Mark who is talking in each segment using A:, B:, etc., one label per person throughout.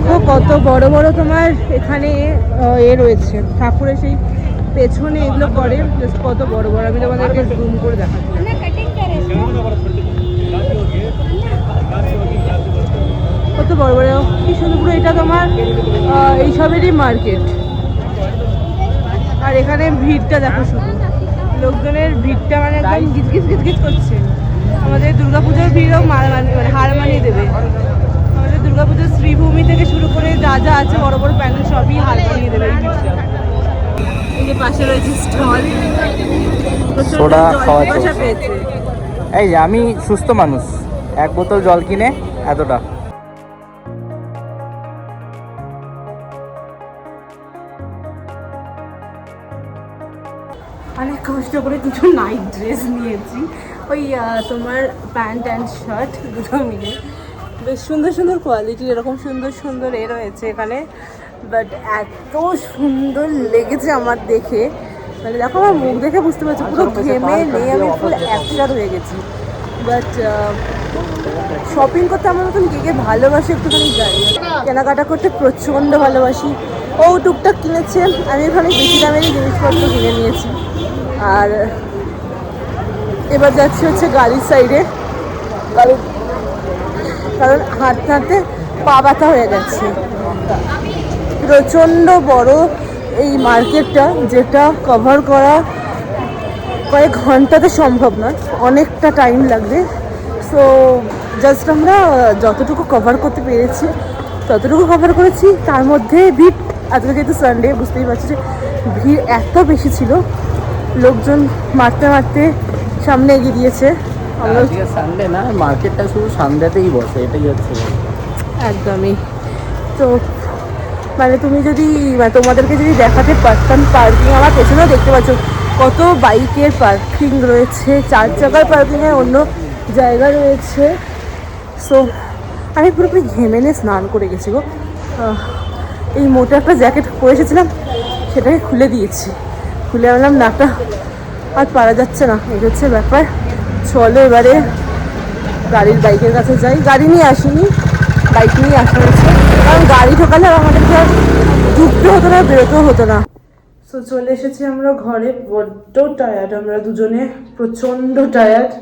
A: দেখো কত বড় বড় তোমার এখানে এ রয়েছে ঠাকুরের সেই পেছনে এগুলো করে জাস্ট কত বড় বড় আমি তোমাদেরকে জুম করে দেখাচ্ছি কত বড় বড় কি সুন্দর পুরো এটা তোমার এইসবেরই মার্কেট আর এখানে ভিড়টা দেখো শুধু লোকজনের ভিড়টা মানে একদম গিজগিজ গিজগিজ করছে আমাদের দুর্গাপুজোর ভিড়ও মানে হার মানিয়ে দেবে আমাদের দুর্গাপুজোর শ্রীভূমি থেকে শুরু করে যা যা আছে বড় বড় প্যান্ডেল সবই হার মানিয়ে দেবে এই ভিড়টা এই যে পাশে রয়েছে স্টল
B: সোডা খাওয়া
A: পেয়েছে
B: এই যে আমি সুস্থ মানুষ এক বোতল জল কিনে এতটা
A: অনেক কষ্ট করে কিছু নাইট ড্রেস নিয়েছি ওই তোমার প্যান্ট অ্যান্ড শার্ট দুটো মিলে বেশ সুন্দর সুন্দর কোয়ালিটির এরকম সুন্দর সুন্দর এ রয়েছে এখানে বাট এত সুন্দর লেগেছে আমার দেখে মানে দেখো আমার মুখ দেখে বুঝতে পারছি পুরো ঘেমে নেই আমি পুরো একসাথ হয়ে গেছি বাট শপিং করতে আমার মতন কে ভালোবাসি একটুখানি যাই কেনাকাটা করতে প্রচণ্ড ভালোবাসি ও টুকটাক কিনেছে আমি ওখানে বেশি দামেরই জিনিসপত্র কিনে নিয়েছি আর এবার যাচ্ছি হচ্ছে গাড়ির সাইডে কারণ হাঁটতে হাঁটতে পা ব্যথা হয়ে গেছে প্রচণ্ড বড় এই মার্কেটটা যেটা কভার করা কয়েক ঘন্টাতে সম্ভব নয় অনেকটা টাইম লাগবে সো জাস্ট আমরা যতটুকু কভার করতে পেরেছি ততটুকু কভার করেছি তার মধ্যে ভিড় আজকে যেহেতু সানডে বুঝতেই পারছি যে ভিড় এত বেশি ছিল লোকজন মারতে মারতে সামনে এগিয়ে দিয়েছে
B: সানডে না মার্কেটটা শুধু সানডেতেই বসে এটাই হচ্ছে
A: একদমই তো মানে তুমি যদি তোমাদেরকে যদি দেখাতে পারতাম পার্কিং আমার পেছনেও দেখতে পাচ্ছ কত বাইকের পার্কিং রয়েছে 4 চাকার পার্কিংয়ের অন্য জায়গা রয়েছে সো আমি পুরোপুরি ঘেমে নিয়ে স্নান করে গেছি গো এই মোটা একটা জ্যাকেট পরে এসেছিলাম সেটাকে খুলে দিয়েছি খুলে আনলাম নাটা আর পারা যাচ্ছে না এই হচ্ছে ব্যাপার চলো এবারে বাইকের কাছে যাই গাড়ি নিয়ে আসিনি বাইক নিয়ে আসা হয়েছে কারণ গাড়ি ঢোকালে আমাদেরকে আর ঢুকতে হতো না বেরোতেও হতো না সো চলে এসেছি আমরা ঘরে বড্ড টায়ার্ড আমরা দুজনে প্রচণ্ড টায়ার্ড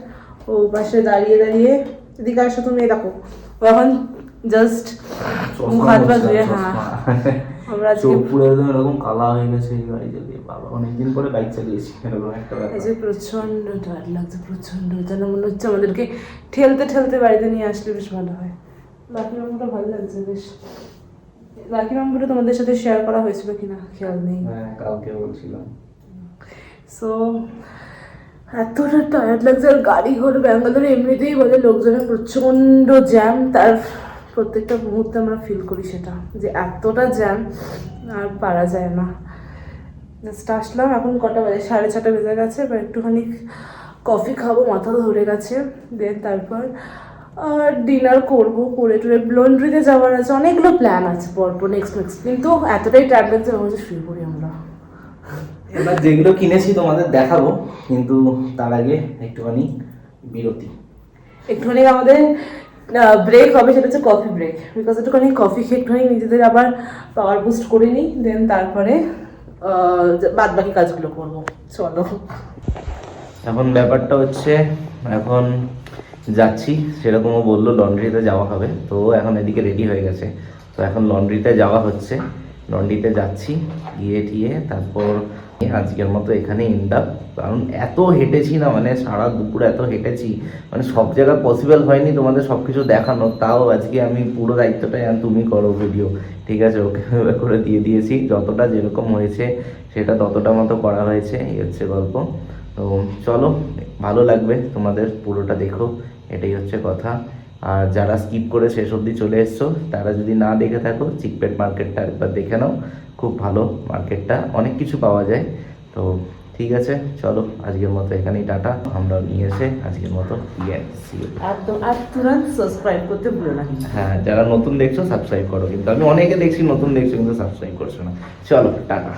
A: ও পাশে দাঁড়িয়ে দাঁড়িয়ে এদিকে আসো তুমি দেখো এখন জাস্ট মুখ হাত পা ধুয়ে হ্যাঁ আমরা আজকে
B: পুরো এরকম কালা হয়ে গেছে এই গাড়ি চালিয়ে বাবা অনেকদিন পরে বাইক চালিয়েছি এরকম একটা
A: এই যে প্রচণ্ড টায়ার্ড লাগছে প্রচণ্ড যেন মনে হচ্ছে আমাদেরকে ঠেলতে ঠেলতে বাড়িতে নিয়ে আসলে বেশ ভালো হয় বাকি রকমটা ভালো লাগছে বেশ বাকি রকমটা তোমাদের সাথে শেয়ার করা হয়েছিল কিনা খেয়াল নেই
B: হ্যাঁ কালকে বলছিলাম
A: সো এতটা টায়ার্ড লাগছে আর গাড়ি ঘর ব্যাঙ্গালোরে এমনিতেই বলে লোকজনের প্রচণ্ড জ্যাম তার প্রত্যেকটা মুহূর্তে আমরা ফিল করি সেটা যে এতটা জ্যাম আর পারা যায় না জাস্ট আসলাম এখন কটা বাজে 6:30 বেজে গেছে এবার একটুখানি কফি খাবো মাথা ধরে গেছে দেন তারপর আর ডিনার করবো করে টুরে লন্ড্রিতে যাওয়ার আছে অনেকগুলো প্ল্যান আছে পরপর নেক্সট কিন্তু এতটাই টায়ার্ড লাগছে আমার হচ্ছে শুয়ে পড়ি আমরা
B: এবার যেগুলো কিনেছি তোমাদের দেখাবো কিন্তু তার আগে একটুখানি বিরতি
A: একটুখানি আমাদের ব্রেক হবে সেটা হচ্ছে কফি ব্রেক বিকজ একটুখানি কফি খেয়ে একটুখানি নিজেদের আবার পাওয়ার বুস্ট করে নিই দেন তারপরে বাদ বাকি কাজগুলো করবো চলো
B: এখন ব্যাপারটা হচ্ছে এখন যাচ্ছি সেরকমও বললো লন্ড্রিতে যাওয়া হবে তো এখন এদিকে রেডি হয়ে গেছে তো এখন লন্ড্রিতে যাওয়া হচ্ছে লন্ড্রিতে যাচ্ছি গিয়ে টিয়ে তারপর আজকের মতো এখানে এন্ড আপ কারণ এত হেঁটেছি না মানে সারা দুপুর এত হেঁটেছি মানে সব জায়গা পসিবল হয়নি তোমাদের সব কিছু দেখানো তাও আজকে আমি পুরো দায়িত্বটাই তুমি করো ভিডিও ঠিক আছে ওকে করে দিয়ে দিয়েছি যতটা যেরকম হয়েছে সেটা ততটা মতো করা হয়েছে এই হচ্ছে গল্প তো চলো ভালো লাগবে তোমাদের পুরোটা দেখো এটাই হচ্ছে কথা আর যারা স্কিপ করে শেষ অবধি চলে এসছো তারা যদি না দেখে থাকো চিকপেট মার্কেটটা একবার দেখে নাও খুব ভালো মার্কেটটা অনেক কিছু পাওয়া যায় তো ঠিক আছে চলো আজকের মতো এখানেই টাটা আমরা নিয়ে এসে আজকের মতো
A: একদম আর তুরন্ত সাবস্ক্রাইব করতে ভুলো না
B: হ্যাঁ যারা নতুন দেখছো সাবস্ক্রাইব করো কিন্তু আমি অনেকে দেখছি নতুন দেখছো কিন্তু সাবস্ক্রাইব করছো না চলো টাটা